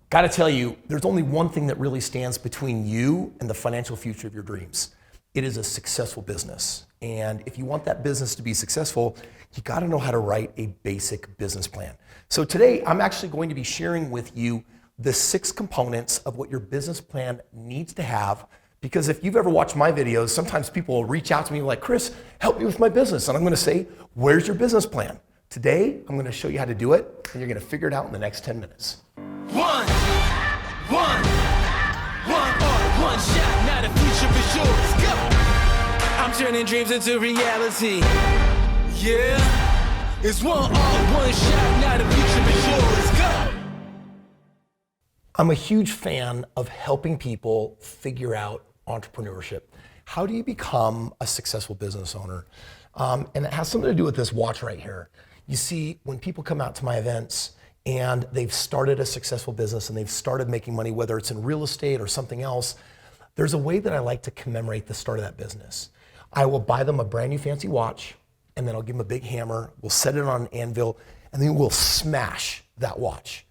Gotta tell you, there's only one thing that really stands between you and the financial future of your dreams. It is a successful business. And if you want that business to be successful, you gotta know how to write a basic business plan. So today, I'm actually going to be sharing with you the 6 components of what your business plan needs to have. Because if you've ever watched my videos, sometimes people will reach out to me like, Kris, help me with my business. And I'm gonna say, where's your business plan? Today, I'm gonna show you how to do it, and you're gonna figure it out in the next 10 minutes. One shot, now the future is yours. Go! I'm turning dreams into reality. Yeah, it's one shot, now the future is yours. Go! I'm a huge fan of helping people figure out entrepreneurship. How do you become a successful business owner? And it has something to do with this watch right here. You see, when people come out to my events and they've started a successful business and they've started making money, whether it's in real estate or something else, there's a way that I like to commemorate the start of that business. I will buy them a brand new fancy watch, and then I'll give them a big hammer, we'll set it on an anvil, and then we'll smash that watch.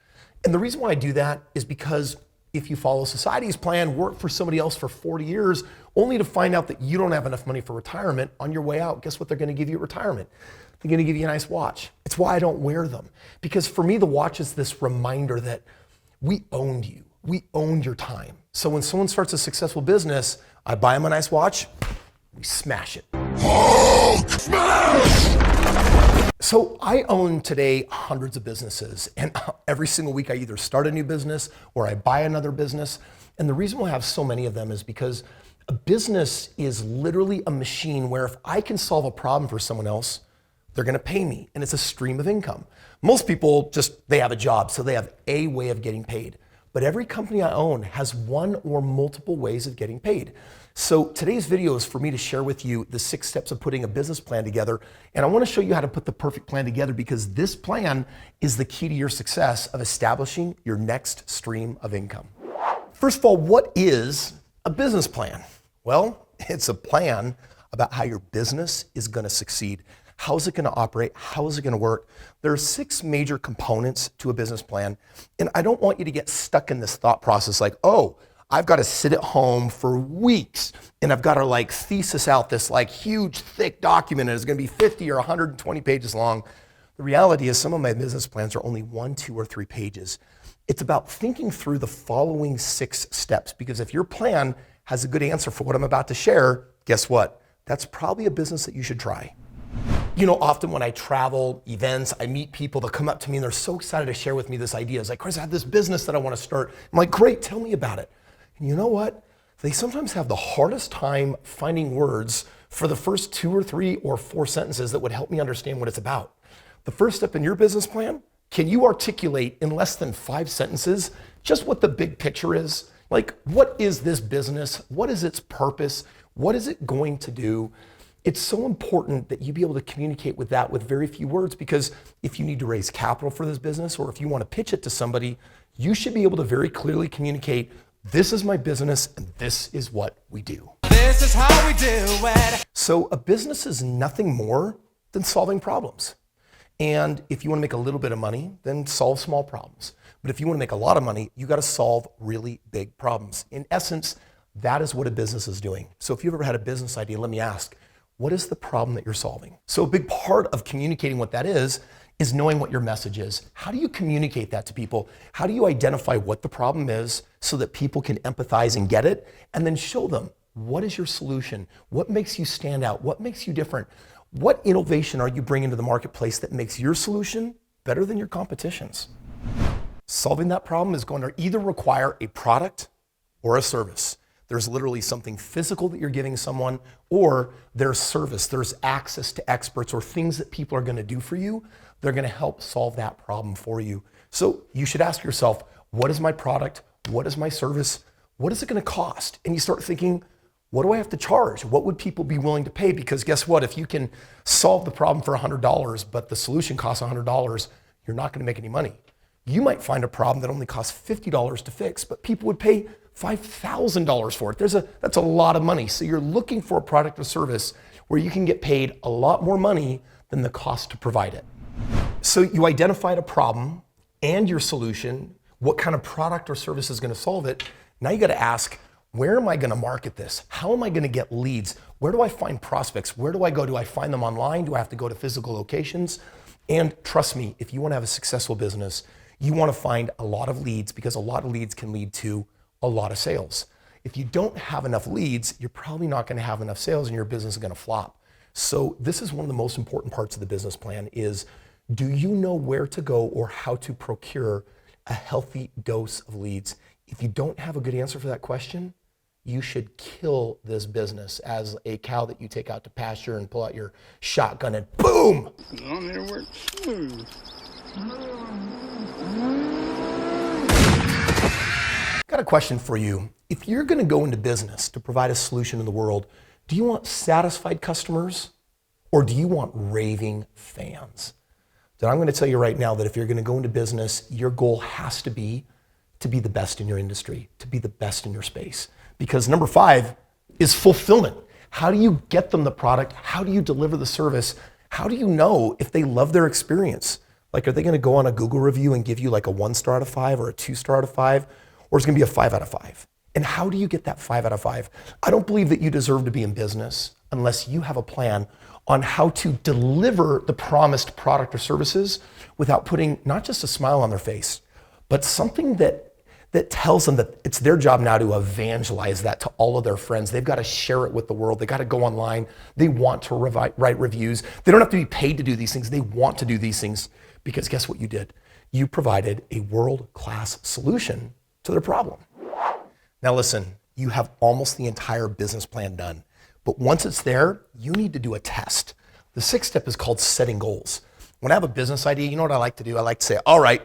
And the reason why I do that is because if you follow society's plan, work for somebody else for 40 years, only to find out that you don't have enough money for retirement, on your way out, guess what they're gonna give you at retirement? They're gonna give you a nice watch. It's why I don't wear them. Because for me, the watch is this reminder that we owned you. We owned your time. So when someone starts a successful business, I buy them a nice watch, we smash it. Hulk smash! So I own today hundreds of businesses, and every single week I either start a new business or I buy another business. And the reason why I have so many of them is because a business is literally a machine where if I can solve a problem for someone else, they're gonna pay me, and it's a stream of income. Most people they have a job, so they have a way of getting paid. But every company I own has one or multiple ways of getting paid. So today's video is for me to share with you the 6 steps of putting a business plan together. And I wanna show you how to put the perfect plan together, because this plan is the key to your success of establishing your next stream of income. First of all, what is a business plan? Well, it's a plan about how your business is gonna succeed. How is it gonna operate? How is it gonna work? There are 6 major components to a business plan. And I don't want you to get stuck in this thought process like, oh, I've gotta sit at home for weeks and I've gotta thesis out this huge, thick document and it's gonna be 50 or 120 pages long. The reality is some of my business plans are only 1, 2, or 3 pages. It's about thinking through the following 6 steps, because if your plan has a good answer for what I'm about to share, guess what? That's probably a business that you should try. You know, often when I travel, events, I meet people that come up to me and they're so excited to share with me this idea. It's like, Kris, I have this business that I want to start. I'm like, great, tell me about it. And you know what? They sometimes have the hardest time finding words for the first 2 or 3 or 4 sentences that would help me understand what it's about. The first step in your business plan, can you articulate in less than 5 sentences just what the big picture is? Like, what is this business? What is its purpose? What is it going to do? It's so important that you be able to communicate with that with very few words, because if you need to raise capital for this business or if you want to pitch it to somebody, you should be able to very clearly communicate, this is my business and this is what we do. This is how we do it. So a business is nothing more than solving problems. And if you want to make a little bit of money, then solve small problems. But if you want to make a lot of money, you got to solve really big problems. In essence, that is what a business is doing. So if you've ever had a business idea, let me ask, what is the problem that you're solving? So a big part of communicating what that is knowing what your message is. How do you communicate that to people? How do you identify what the problem is so that people can empathize and get it? And then show them, what is your solution? What makes you stand out? What makes you different? What innovation are you bringing to the marketplace that makes your solution better than your competition's? Solving that problem is going to either require a product or a service. There's literally something physical that you're giving someone, or there's service, there's access to experts or things that people are gonna do for you. They're gonna help solve that problem for you. So you should ask yourself, what is my product? What is my service? What is it gonna cost? And you start thinking, what do I have to charge? What would people be willing to pay? Because guess what? If you can solve the problem for $100, but the solution costs $100, you're not gonna make any money. You might find a problem that only costs $50 to fix, but people would pay $5,000 for it. That's a lot of money. So you're looking for a product or service where you can get paid a lot more money than the cost to provide it. So you identified a problem and your solution what kind of product or service is going to solve it. Now you got to ask, where am I going to market this? How am I going to get leads? Where do I find prospects? Where do I go? Do I find them online? Do I have to go to physical locations? And trust me, if you want to have a successful business, you want to find a lot of leads, because a lot of leads can lead to a lot of sales. If you don't have enough leads, you're probably not going to have enough sales and your business is going to flop. So this is one of the most important parts of the business plan is, do you know where to go or how to procure a healthy dose of leads? If you don't have a good answer for that question, you should kill this business as a cow that you take out to pasture and pull out your shotgun and boom! Got a question for you. If you're going to go into business to provide a solution in the world, do you want satisfied customers or do you want raving fans? Then I'm going to tell you right now that if you're going to go into business, your goal has to be the best in your industry, to be the best in your space. Because number 5 is fulfillment. How do you get them the product? How do you deliver the service? How do you know if they love their experience? Like, are they going to go on a Google review and give you like a 1 star out of 5 or a 2 star out of 5? Or it's going to be a 5 out of 5? And how do you get that 5 out of 5? I don't believe that you deserve to be in business unless you have a plan on how to deliver the promised product or services without putting not just a smile on their face, but something that tells them that it's their job now to evangelize that to all of their friends. They've got to share it with the world. They got to go online. They want to write reviews. They don't have to be paid to do these things. They want to do these things because guess what you did? You provided a world-class solution to their problem. Now listen, you have almost the entire business plan done, but once it's there, you need to do a test. The 6th step is called setting goals. When I have a business idea, you know what I like to do? I like to say, all right,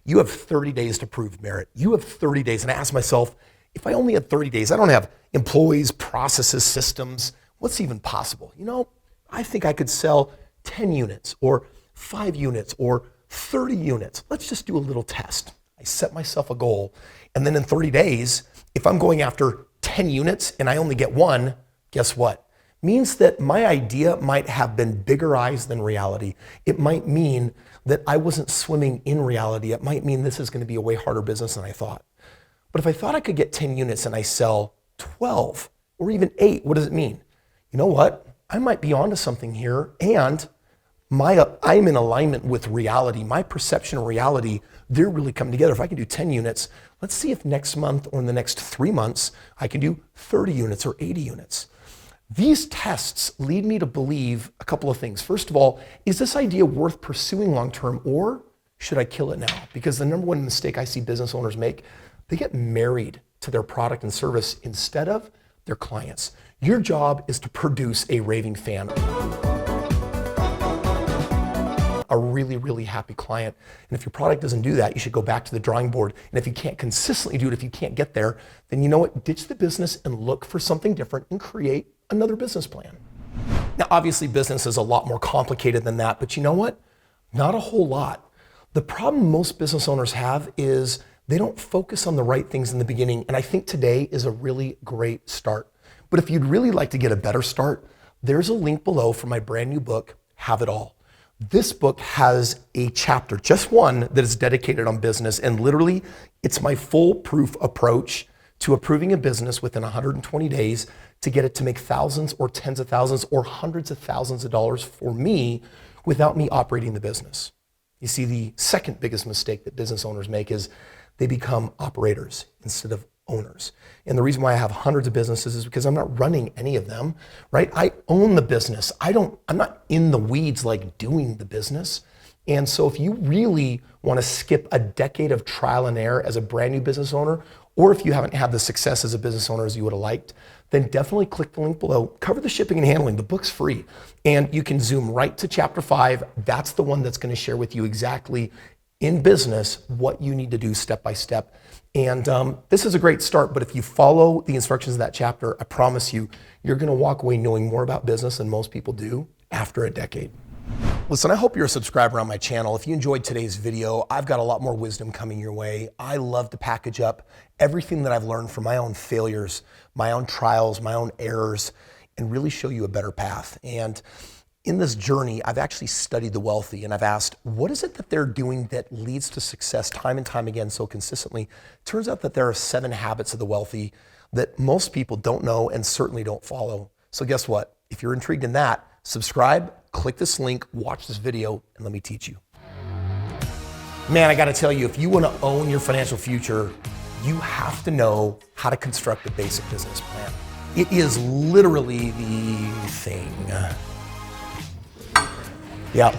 you have 30 days to prove merit. You have 30 days. And I ask myself, if I only had 30 days, I don't have employees, processes, systems, what's even possible? You know, I think I could sell 10 units or 5 units or 30 units. Let's just do a little test. I set myself a goal. And then in 30 days, if I'm going after 10 units and I only get 1, guess what? Means that my idea might have been bigger eyes than reality. It might mean that I wasn't swimming in reality. It might mean this is going to be a way harder business than I thought. But if I thought I could get 10 units and I sell 12 or even 8, what does it mean? You know what? I might be onto something here, and I'm in alignment with reality. My perception of reality, they're really coming together. If I can do 10 units, let's see if next month or in the next 3 months, I can do 30 units or 80 units. These tests lead me to believe a couple of things. First of all, is this idea worth pursuing long-term, or should I kill it now? Because the number one mistake I see business owners make, they get married to their product and service instead of their clients. Your job is to produce a raving fan, a really, really happy client. And if your product doesn't do that, you should go back to the drawing board. And if you can't consistently do it, if you can't get there, then you know what? Ditch the business and look for something different and create another business plan. Now, obviously business is a lot more complicated than that, but you know what? Not a whole lot. The problem most business owners have is they don't focus on the right things in the beginning. And I think today is a really great start. But if you'd really like to get a better start, there's a link below for my brand new book, Have It All. This book has a chapter, just one, that is dedicated on business. And literally, it's my foolproof approach to approving a business within 120 days to get it to make thousands or tens of thousands or hundreds of thousands of dollars for me without me operating the business. You see, the second biggest mistake that business owners make is they become operators instead of owners. And the reason why I have hundreds of businesses is because I'm not running any of them, right? I own the business. I'm not in the weeds like doing the business. And so if you really want to skip a decade of trial and error as a brand new business owner, or if you haven't had the success as a business owner as you would have liked, then definitely click the link below. Cover the shipping and handling. The book's free. And you can zoom right to chapter 5. That's the one that's going to share with you exactly in business what you need to do step by step. And this is a great start, but if you follow the instructions of that chapter, I promise you, you're going to walk away knowing more about business than most people do after a decade. Listen, I hope you're a subscriber on my channel. If you enjoyed today's video, I've got a lot more wisdom coming your way. I love to package up everything that I've learned from my own failures, my own trials, my own errors, and really show you a better path. And in this journey, I've actually studied the wealthy and I've asked, what is it that they're doing that leads to success time and time again so consistently? Turns out that there are 7 habits of the wealthy that most people don't know and certainly don't follow. So guess what? If you're intrigued in that, subscribe, click this link, watch this video, and let me teach you. Man, I gotta tell you, if you wanna own your financial future, you have to know how to construct a basic business plan. It is literally the thing. Yeah.